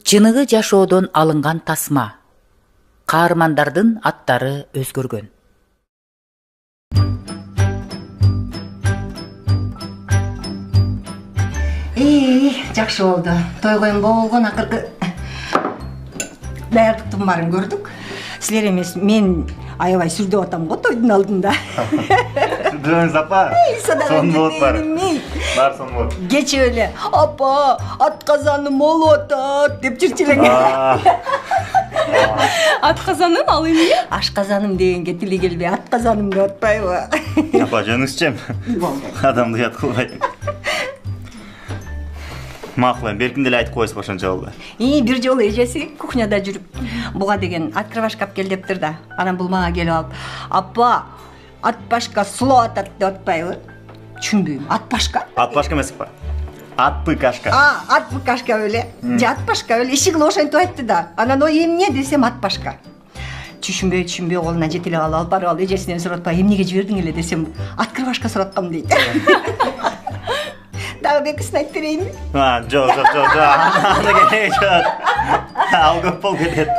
Чыныгы жашоодон алынган тасма. Каармандардын аттары өзгөргөн. Жакшы болду. Той коюм болгон акыркы даярдыктын баарын көрдүк. Силер эмес, мен аябай сүрдөп атам го тойдун алдында. Сүрдөңүз апа. Сон болот бар. Бар сон болот. Кече эле апа, атказаным болуп атат деп жүрчүлең. Атказаным ал эмне? Ашказаным дегенге тили келбей атказаным деп атпайбы? Апа, жөнүңүзчү. Адамды уят кылбай. Макул, беркинде эле айтып коесуз ошончо болду. Бир жолу эжеси кухняда жүрүп, буга деген ат кырбашка алып кел дептир да. Анан бул мага келип алып, апа, ат башка сулап атат деп атпайбы? Түшүнбөйм. Ат башка? Ат башка эмес апа. Ат быкашка. Ат быкашка беле. Же ат башка беле. Иши кылып ошентип айтты да. Анан ой эмне десем ат башка. Түшүнбөй колуна жете эле алып барып алып эжесинен сурап атпай, эмнеге жибердиң эле десем, ат кырбашка сураткам дейт. Дагы экисин айтып берейинби? Жок. Аны кереги жок. Ал көп болуп кетет.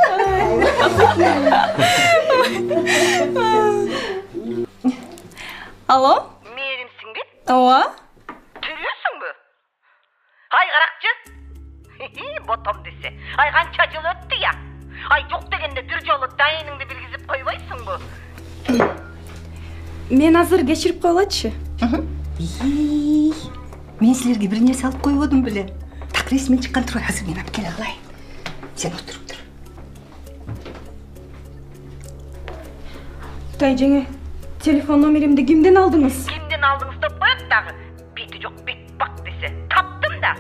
Алло? Мээримсиңби? Ооба. Жүрөсүңбү? Ай каракчы. Ботом десе. Ай канча жыл өттү я. Ай жок дегенде бир жолу дайыныңды билгизип койбойсуңбу? Мен азыр кечирип коелачы. Мен силерге бир нерсе алып койбодум беле. Так ресмен чыккан турбай, азыр мен алып келе алайын. Сен отуруп тур. Тайжеңе, телефон номеримди кимден алдыңыз? Кимден алдыңыз деп коет дагы. Бети жок бет бак десе. Таптым да.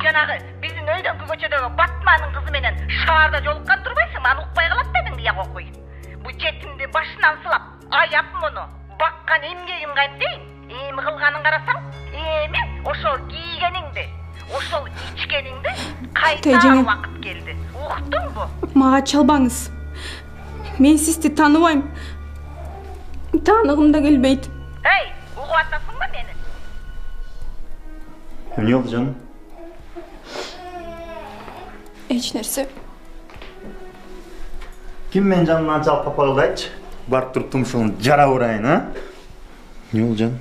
Жанагы биздин өйдөңкү көчөдөгү Батманын кызы менен шаарда жолуккан турбайсың, аны укпай калат дедиңби я кокуй. Бу жетимди башынан сылап, аяп муну баккан эмгегим кантейин? Эми кылганын карасаң, эми ошол кийгениңди, ошол ичкениңди кайта убакыт келди. Уктуңбу? Мага чалбаңыз. Мен сизди тааныбайм. Тааныгым да келбейт. Угуп атасыңбы мени? Эмне болду жаным? Эч нерсе. Ким менин жанымдан чалып калып калды айтчы? Барып туруп тумшугун жара урайын, а? Эмне болду жаным?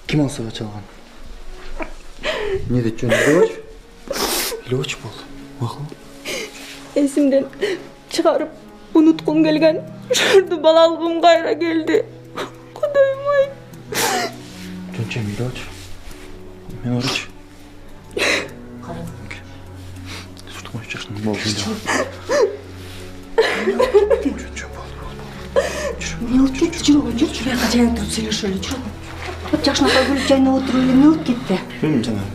Ким алсага чалган? Не дейт жөн элебачы? Элебачы болду. Макул. Эсимден чыгарып унуткум келген. Ушурду балалыгым кайра келди. Кудайым ай. Жөнчем элебачы. Мен оручу. Суртук коюп чыксын болду. Жөнчем болду. Эмне болуп кетти? Жүргү, жайга жай отуруп сүйлөшөлү, жүргү. Жакшынакай күлүп жайнап отуруп эле эмне болуп кетти? Bilmiyorum canım.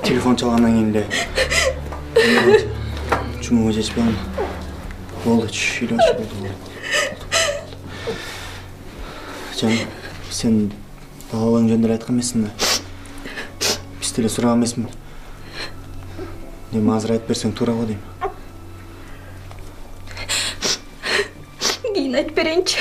Telefon çalgandan keyin de. Cuma hoca hiçbir anlam. Oldu, ilaç oldu. Canım, sen bağlan gönder aytkan mısın da? Biz tele soragan emesmi? Demi azır aytып берсең тура го дейм. Кийин айтып берейинчи.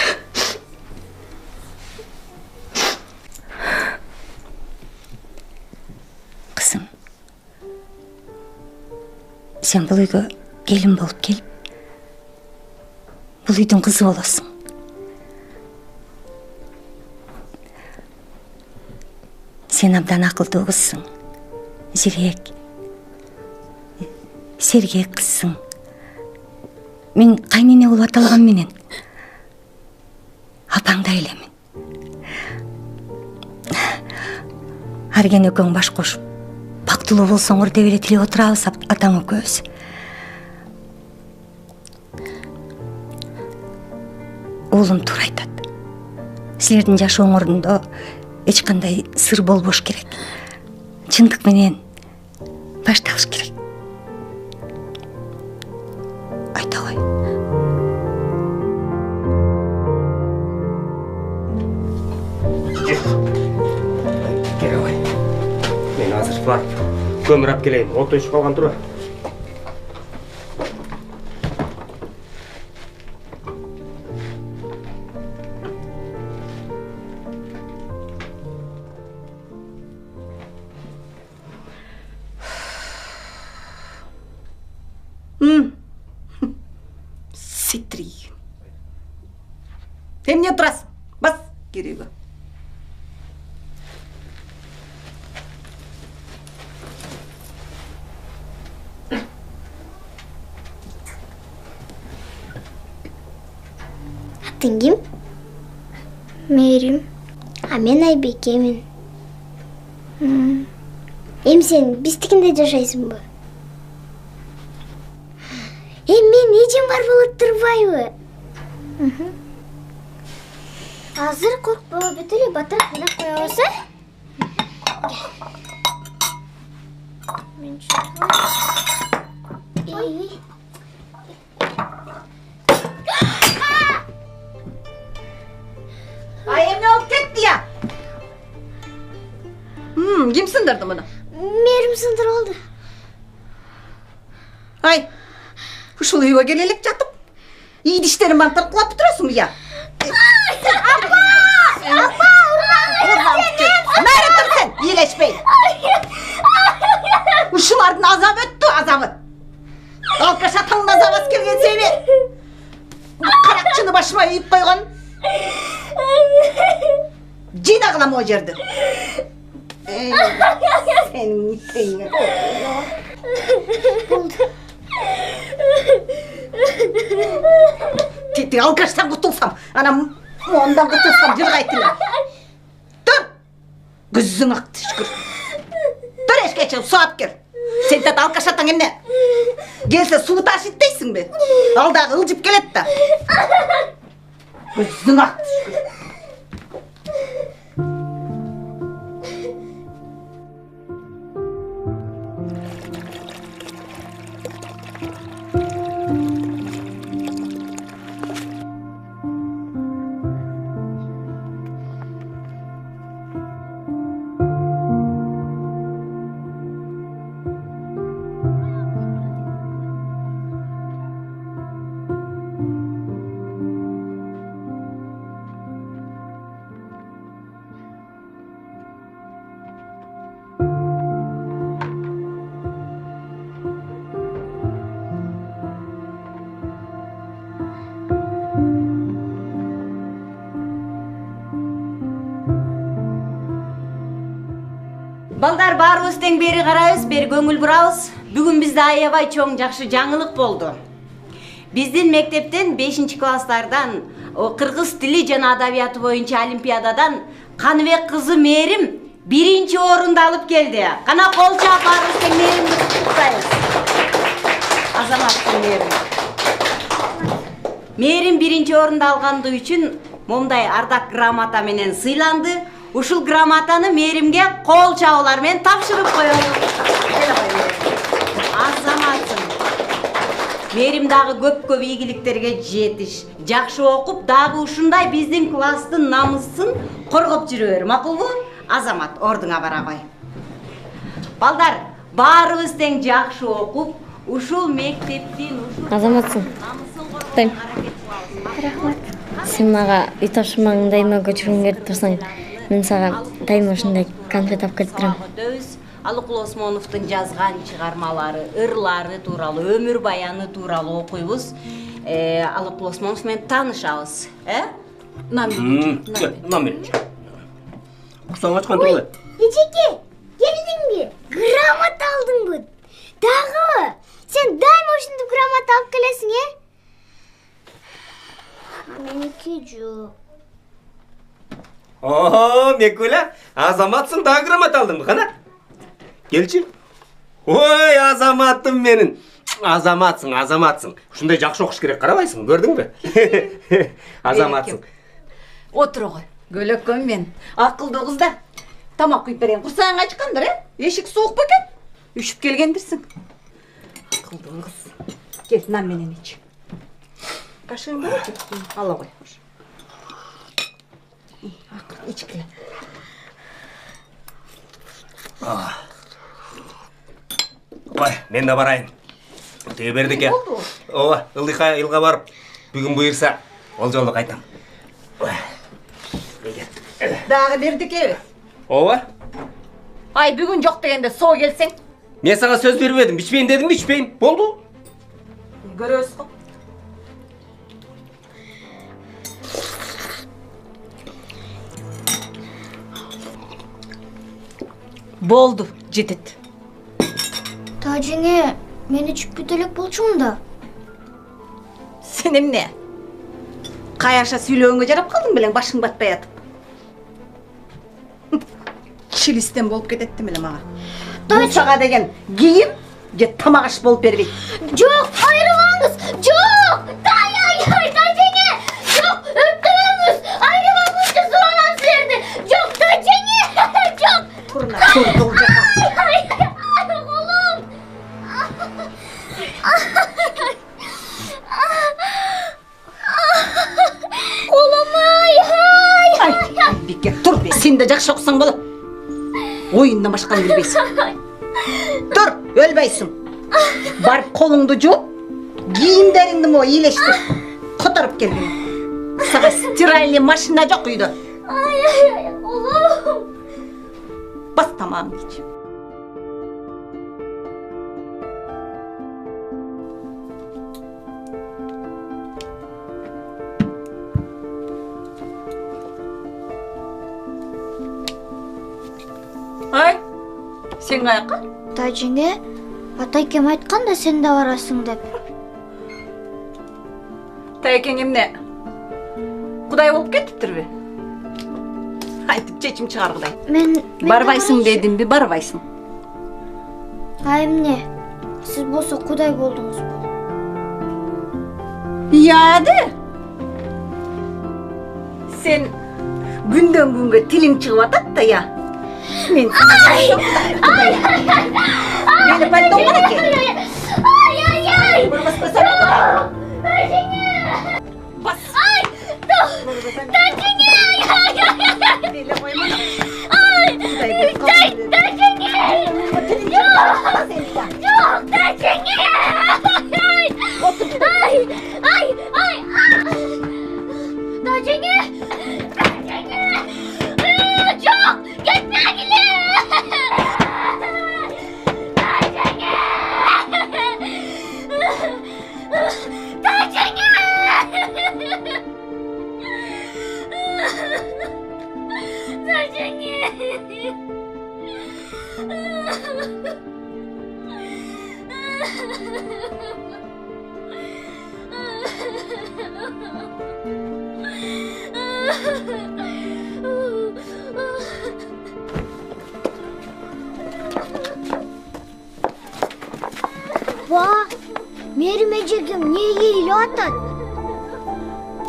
Sen бұл үйге келін болып келіп, бұл үйдің қызы боласың. Сен абдан ақылды қызсың, зерек, сергек қызсың. Мен қайнене болып аталған менен, апаңда елемін. Арген өкең баш қошып, бактылуу болсоңор деп эле тилеп отурабыз атаң экөөбүз. Оолум туура айтат. Силердин жашооңордо эч кандай сыр болбош керек. Чындык менен башталыш керек. Айта кой. Кел ой. Мен азыр барып көмүр алып келейин. От өчүп калган тура. Эмне турасың? Бас керегі. Атың ким? Мээрим. А мен Айбекемин. Эми сен биздикинде жашайсыңбы? Мен эжем бар болуп турбайбы? Азыр коркпоо, бүт эле батырак менен коебыз, Мен Ай, эмне болуп кетти я? Ким сындырды муну? Мээрим сындырып алды. Ай, ушул үйгө келе элек жатып, ий диштерин бантырып кулап турасың я? Апа! Мээрим тур сен, ийлешпей. Ушулардын азабы өттү, азабы. Алкаш атаңдын азабасы келген сейби. Каракчыны башыма үйүп койгон. Жина кылам о жерди. Сенин теңе. Тити алкаштан кутулсам, анам мондан кутулсам жыргайт эле. Тур. Күзүң акты шүкүр. Тур эшкече суу алып кел. Сен тат алкаш атаң эмне? Келсе суу ташыйт дейсиңби? Ал дагы ылжып келет да. Күзүң акты шүкүр. Балдар баарыбыз тең бери карайбыз, бери көңүл бурабыз. Бүгүн бизде аябай чоң жакшы жаңылык болду. Биздин мектептен 5-класстардан кыргыз тили жана адабияты боюнча олимпиададан Каныбек кызы Мээрим 1-орунду алып келди. Кана кол чаап баарыбыз тең Мээримди куттуктайбыз. Азаматтын Мээрим. Мээрим 1-орунду алганды үчүн момундай ардак грамота менен сыйланды. Ушул грамотаны Мээримге кол чабуулар менен тапшырып коелу. Азаматсың. Мээрим дагы көп ийгиликтерге жетиш. Жакшы окуп, дагы ушундай биздин класстын намысын коргоп жүрө бер. Макулбу? Азамат, ордуңа бара кой. Балдар, баарыбыз тең жакшы окуп, ушул мектептин Азаматсың. намысын Рахмат. Сен мага үй тапшырмаңды дайыма көчүргүң келип турсаң, мен сага дайыма ушундай конфет алып келип турам. Алыкул Осмоновдун жазган чыгармалары, ырлары тууралуу, өмүр баяны тууралуу окуйбуз. Алыкул Осмонов менен таанышабыз, Номер. Кусаң ачкан турбай. Эжеке, келдиңби? Грамота алдыңбы? Дагыбы? Сен дайыма ушинтип грамота алып келесиң, Меники жок. Мекуля, азаматсың, дагы грамота алдыңбы, кана? Келчи. Ой, азаматым менин. Азаматсың. Ушундай жакшы окуш керек, карабайсың, көрдүңбү? Азаматсың. Отур гой. Көлөккөн мен. Акылдуу кыз да. Тамак күйүп берген. Курсаң ачкандар, Эшик суук бекен. Үшүп келгендирсиң. Акылдуу кыз. Кел, нан менен ич. Кашыгың барчы? Ала кой. İç kile. Ой, мен да барайын. Тээ бердике. Ооба, ылга барып, бүгүн буйрса, ол жолу кайтам. Дагы бердике. Ооба. Ай, бүгүн жок дегенде соо келсең. Мен сага сөз бербедим, ичпейин дедимби, ичпейин. Болду. Көрөсүз го. Болду, жетет. Тажеңе, мен ичип кетелек болчумун да. Сен эмне? Каяша сүйлөгөнгө жарап калдың белең, башың батпай атып. Чилистен болуп кететти меле мага. Сага деген кийим же тамак аш болуп бербейт. Жок, айрылбаңыз. Жок! Ай, тажеңе! Жок, өптүрөңүз. Айрылбаңыз деп суранам силерди. Жок, тажеңе! Жок! Турна, тур жака. Ай, колум. Колум, ай. Бике, тур бе. Сен де жакшы окусаң болот. Оюндан башканы билбейсиң. Тур, өлбөйсүң. Барып колуңду жууп, кийимдериңди мо ийилештир. Которуп келгин. Сага стиральный машина жок үйдө. Ай, колум. Бас тамагыңды ич. Ай, сен каяққа? Тажеңе, атайкем айткан да сен да барасың деп. Тайкең эмне? Кудай болуп кетиптирби? Айтып чечим чыгаргыдай. Мен Барбайсың дедимби, барбайсың. А эмне? Сиз болсо кудай болдуңузбу? Яды. Сен күндөн күнгө тилиң чыгып атат да я. Мен Мені пальто қанаке? Ай! Бұрбас көсәлі қылай. Бас. Тажеңе! Белі қоймана. Тажеңе! Жок, тажеңе! Ай! Тажеңе! Жок, кетмегиле! Ба, мерим эжегим не ийилип атат?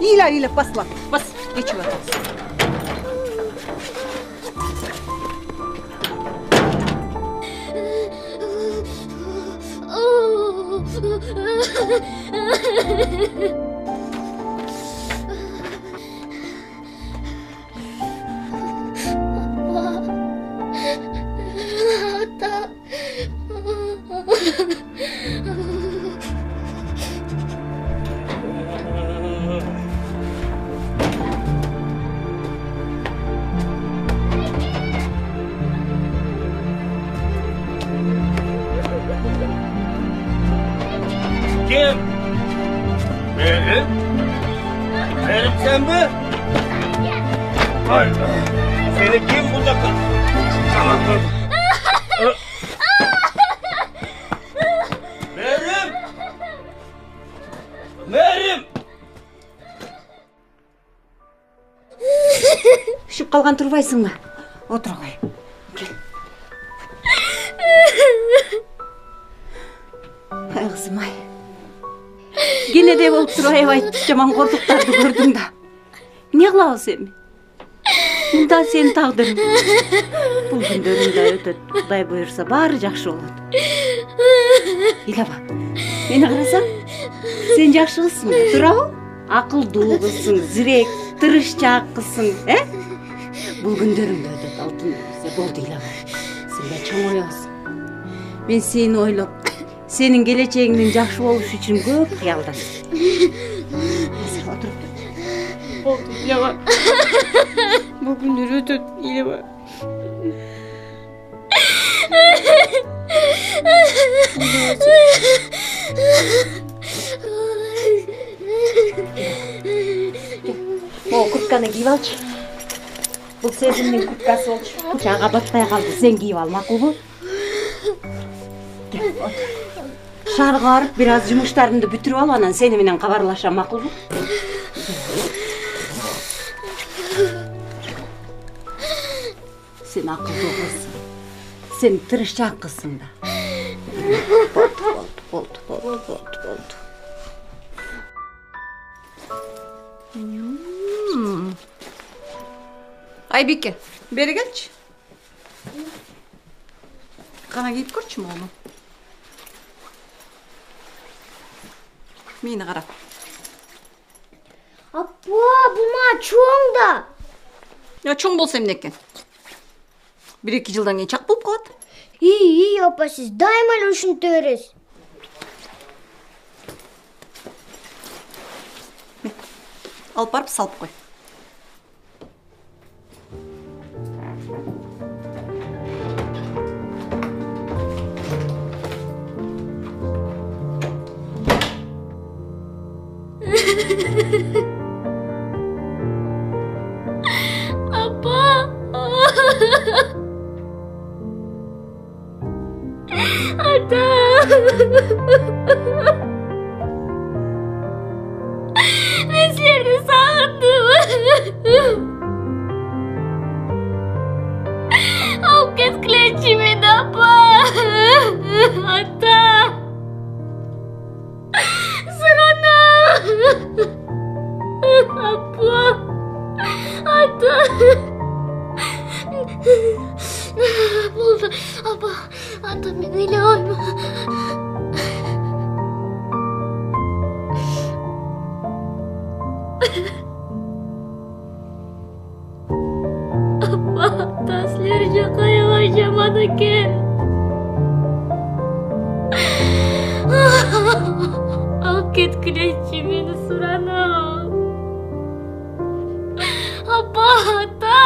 İyiler basla. Bas. Geçiver. Kim? Benim? Benim sen mi? Hayır. Seni kim burada Tamam. Meryem! Meryem! Düşüp kalgan turbaysın mı? Otur koy. Gel. Ay kızım ay. Gene de olup turayıp aytты жаман korkuktарды gördüm da. Ne kılavuz sen? Munda senin tağdırın. Bu gündöründe ötөт. Kuday buyursa bari жақсы болады. Ила bak. Meni qarasam, sen жақсы kızsın da. Turabı? Akılдуу kızsın, zirek, tırışçak kızsın. Bu gündöründe ötөт. Altın bize boldu ila bak. Sen de çoğ oyasın. Ben seni oylop, senin geleceğinin жақсы болуш için көп kıyaldan. Oturup dur. Oldu ila bak. Bu günler ötөт ila bak. O kurtkanı giyip alçı. бул сезимдин курткасы болчу. Жага батпай калды. Сен кийип ал, макулбу? Шаарга барып, бир аз жумуштарымды бүтүрүп алып, анан сени менен кабарлашам, макулбу? Сен акылдуу кызсың. Сен тырышчаак кызсың да. Болду. Айбике, бери келчи. Кана кийип көрчү моуну. Мени кара. Апа, бул мага чоң да. Я чоң болсо эмне экен? 1-2 жылдан кийин чак болуп калат. Апа, сиз дайыма эле ушинте бересиз. Алып барып салып кой. Апа. Ата. Мен силерди сагындым. Алып кеткилечи мени, апа. Ата. Суранам. Апа. Ата. Болду. Апа. Ата, мен ыйлабайм. Апа, ата, силер жака аябай жаман экен. Алып кеткилечи мени, суранам. Апа, ата.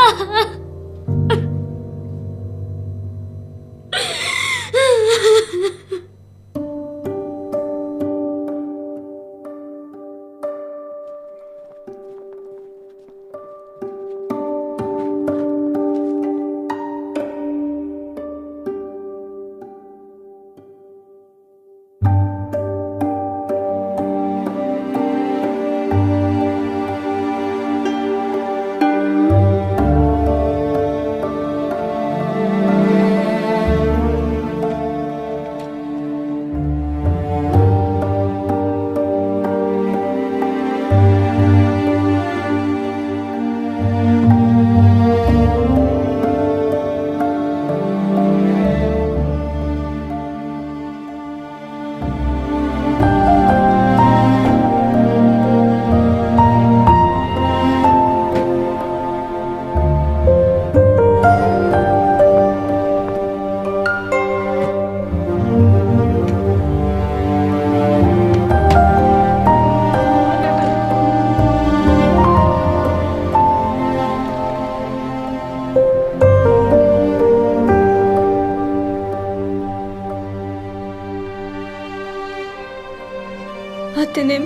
Ата-энем,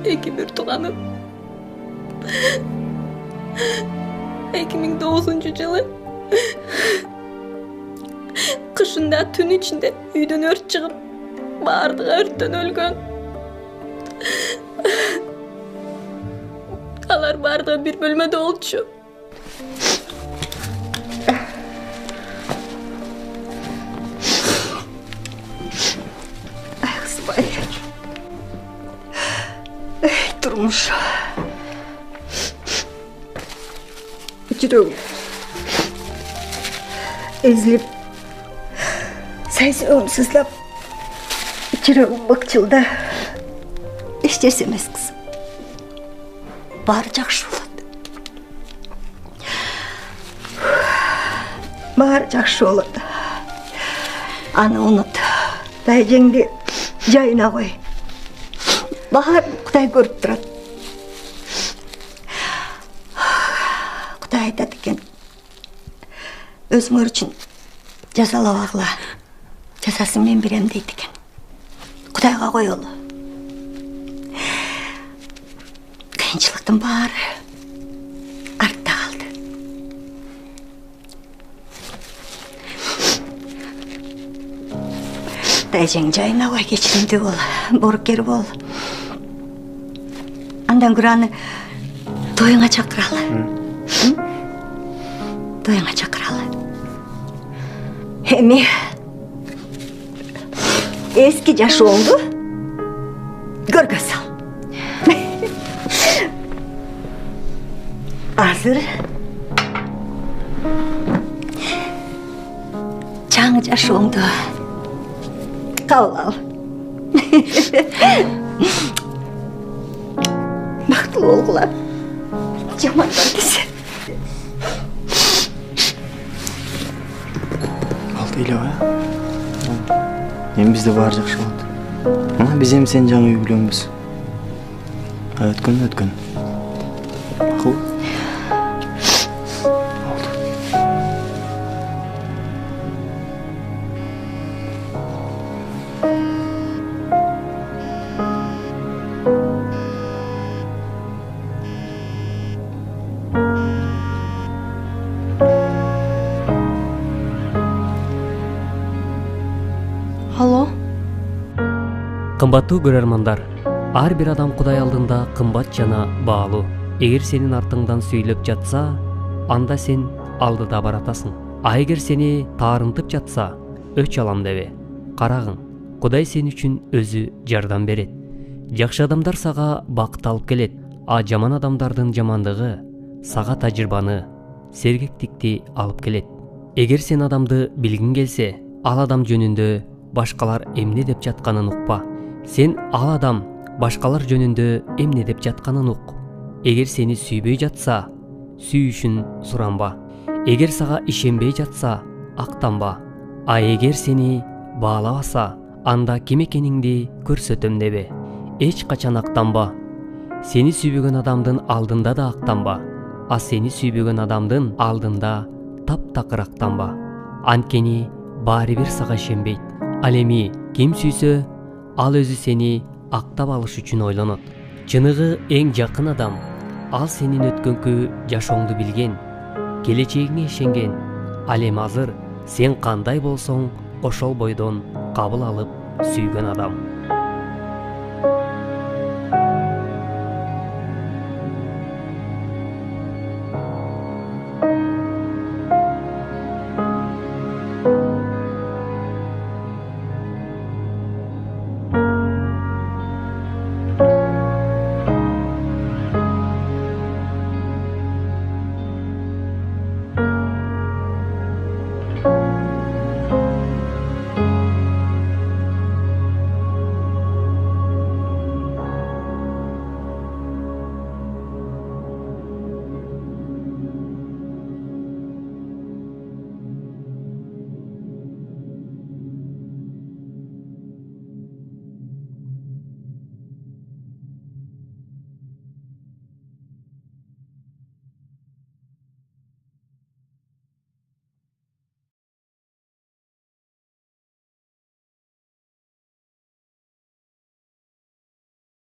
эки бир тууганым 2009-жылы кышында түн ичинде үйдөн өрт чыгып, баардыгы өрттөн өлгөн. Алар баардыгы бир бөлмөдө болчу. Turmuş. Жүрегім ezilip, sayсыгым сызлап, жүрегім бықчылда. Ештерсе емес кызым. Бары жақшы болады. Бары жақшы болады. Аны ұнат. Тайжеңді жайына қой. Бары Құдай көріп тұрады. Құдай айтады екен. Өзіңөр үшін жазалабағыла. Жазасын мен берем дейді екен. Құдайға қой олы. Қиыншылықтың бары эжең жайына кой, кечиримдүү бол, боорукер бол. Андан көрө аны тоюңа чакыралы. Тоюңа чакыралы. Эми эски жашооңду көргө сал. Азыр жаңы жашооңду кабыл ал. Бактылуу болгула. Жамандан десе. Алты эле эми бизде баары жакшы болот. Биз эми сен жаңы үй бүлөңбүз. Өткөн. Макул. Алло. Кымбаттуу көрөрмандар, ар бир адам Кудай алдында кымбат жана баалуу. Эгер сенин артыңдан сүйлөп жатса, анда сен алдыда баратасың. А эгер сени таарынтып жатса, өч алам дебе. Карагың, Кудай сен үчүн өзү жардам берет. Жакшы адамдар сага бакыт алып келет, а жаман адамдардын жамандыгы сага тажрыйбаны, сергектикти алып келет. Эгер сен адамды билгиң келсе, ал адам жөнүндө башкалар эмне деп жатканын укпа. Сен ал адам башкалар жөнүндө эмне деп жатканын ук. Эгер сени сүйбөй жатса, сүйүшүн суранба. Эгер сага ишенбей жатса, актанба. А эгер сени баалабаса, анда ким экениңди көрсөтөм дебе. Эч качан актанба. Сени сүйбөгөн адамдын алдында да актанба. А сени сүйбөгөн адамдын алдында таптакыр актанба. Анткени баары бир сага ишенбейт. Ал эми ким сүйсө, ал өзү сени актап алыш үчүн ойлонот. Чыныгы эң жакын адам, ал сенин өткөнкү жашооңду билген, келечегиңе ишенген. Ал эми азыр сен кандай болсоң, ошол бойдон кабыл алып сүйгөн адам.